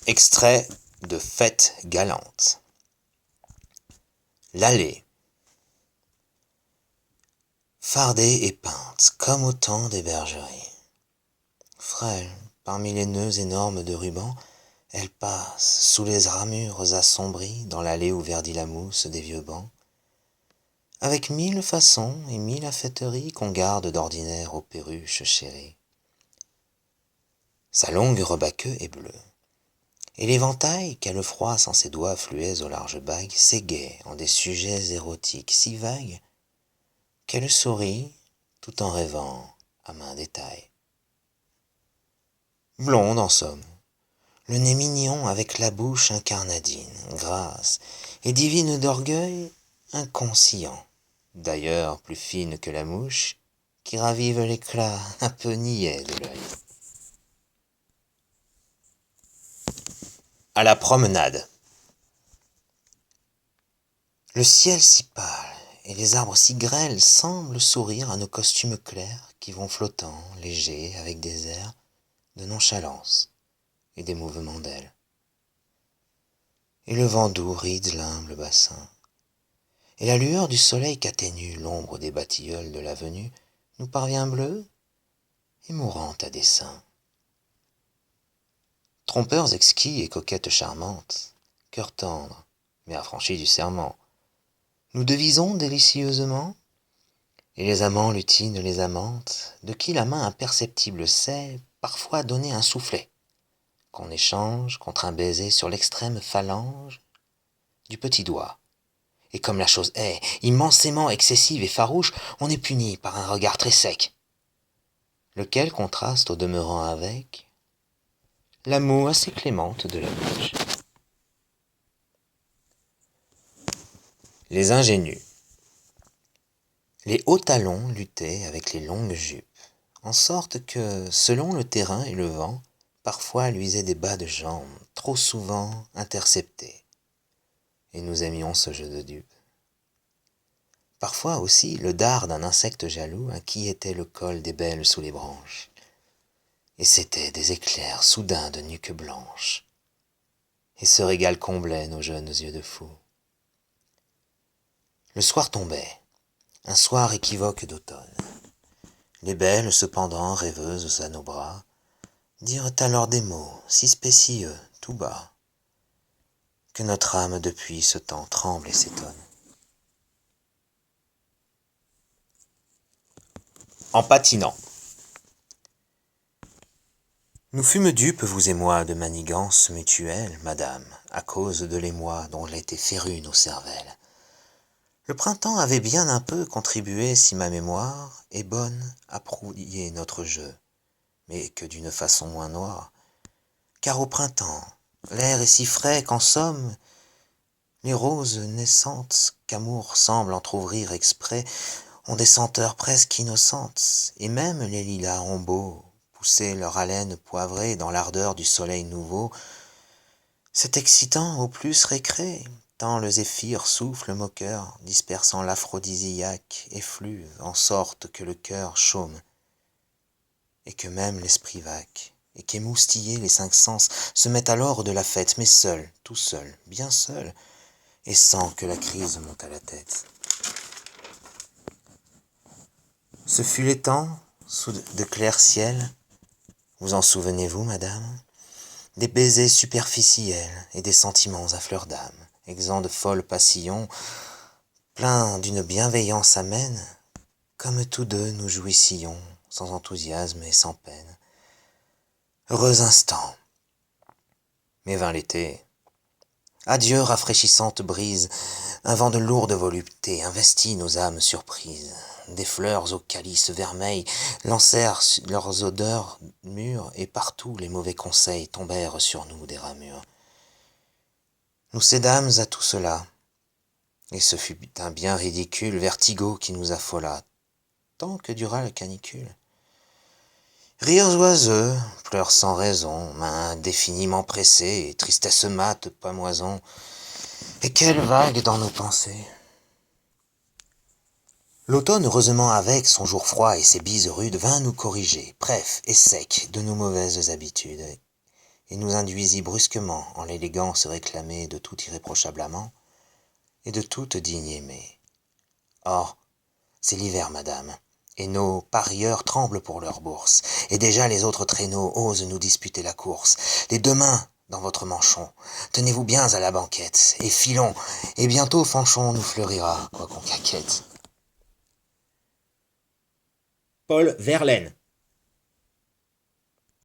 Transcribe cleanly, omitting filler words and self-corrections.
Extrait de Fête galante. L'allée. Fardée et peinte, comme au temps des bergeries. Frêle, parmi les nœuds énormes de rubans, elle passe, sous les ramures assombries, dans l'allée où verdit la mousse des vieux bancs, avec mille façons et mille affêteries qu'on garde d'ordinaire aux perruches chéries. Sa longue robe à queue est bleue, et l'éventail qu'elle froisse en ses doigts fluets aux larges bagues s'égaie en des sujets érotiques si vagues qu'elle sourit tout en rêvant à maint détail. Blonde en somme, le nez mignon avec la bouche incarnadine, grasse et divine d'orgueil inconscient, d'ailleurs plus fine que la mouche qui ravive l'éclat un peu niais de l'œil. À la promenade. Le ciel si pâle et les arbres si grêles semblent sourire à nos costumes clairs qui vont flottant, légers, avec des airs de nonchalance et des mouvements d'ailes. Et le vent doux ride l'humble bassin, et la lueur du soleil qu'atténue l'ombre des batilleuls de l'avenue nous parvient bleue et mourante à dessein. Trompeurs exquis et coquettes charmantes, cœurs tendres, mais affranchis du serment, nous devisons délicieusement, et les amants lutinent les amantes, de qui la main imperceptible sait parfois donner un soufflet, qu'on échange contre un baiser sur l'extrême phalange du petit doigt. Et comme la chose est immensément excessive et farouche, on est puni par un regard très sec, lequel contraste au demeurant avec la moue assez clémente de la bouche. Les ingénus. Les hauts talons luttaient avec les longues jupes, en sorte que, selon le terrain et le vent, parfois luisaient des bas de jambes, trop souvent interceptés. Et nous aimions ce jeu de dupes. Parfois aussi, le dard d'un insecte jaloux inquiétait le col des belles sous les branches. Et c'étaient des éclairs soudains de nuque blanche. Et ce régal comblait nos jeunes yeux de fou. Le soir tombait, un soir équivoque d'automne. Les belles, cependant, rêveuses à nos bras, dirent alors des mots si spécieux, tout bas, que notre âme depuis ce temps tremble et s'étonne. En patinant. Nous fûmes dupes, vous et moi, de manigances mutuelles, madame, à cause de l'émoi dont l'étaient férues nos cervelles. Le printemps avait bien un peu contribué, si ma mémoire est bonne, à brouiller notre jeu, mais que d'une façon moins noire. Car au printemps, l'air est si frais qu'en somme, les roses naissantes qu'amour semble entr'ouvrir exprès ont des senteurs presque innocentes, et même les lilas ont beau pousser leur haleine poivrée dans l'ardeur du soleil nouveau. C'est excitant au plus récré, tant le zéphyr souffle moqueur, dispersant l'aphrodisiaque effluve, en sorte que le cœur chôme, et que même l'esprit vaque, et qu'émoustillés les cinq sens se mettent alors de la fête, mais seul, tout seul, bien seul, et sans que la crise monte à la tête. Ce fut les temps, sous de clairs ciels, vous en souvenez-vous, madame, des baisers superficiels et des sentiments à fleur d'âme, exempts de folles passions, pleins d'une bienveillance amène, comme tous deux nous jouissions, sans enthousiasme et sans peine. Heureux instant. Mais vint l'été. Adieu rafraîchissante brise, un vent de lourde volupté investit nos âmes surprises. Des fleurs au calice vermeil lancèrent leurs odeurs mûres, et partout les mauvais conseils tombèrent sur nous des ramures. Nous cédâmes à tout cela, et ce fut un bien ridicule vertigo qui nous affola, tant que dura la canicule. Rires oiseux, pleurs sans raison, mains indéfiniment pressées, tristesse mate, pâmoison, et quelle vague dans nos pensées! L'automne, heureusement avec son jour froid et ses bises rudes, vint nous corriger, bref et sec, de nos mauvaises habitudes. et nous induisit brusquement en l'élégance réclamée de tout irréprochable amant et de toute digne aimée. Or, c'est l'hiver, madame, et nos parieurs tremblent pour leur bourse, et déjà les autres traîneaux osent nous disputer la course. Les deux mains dans votre manchon, tenez-vous bien à la banquette, et filons, et bientôt Fanchon nous fleurira, quoi qu'on caquette. Paul Verlaine.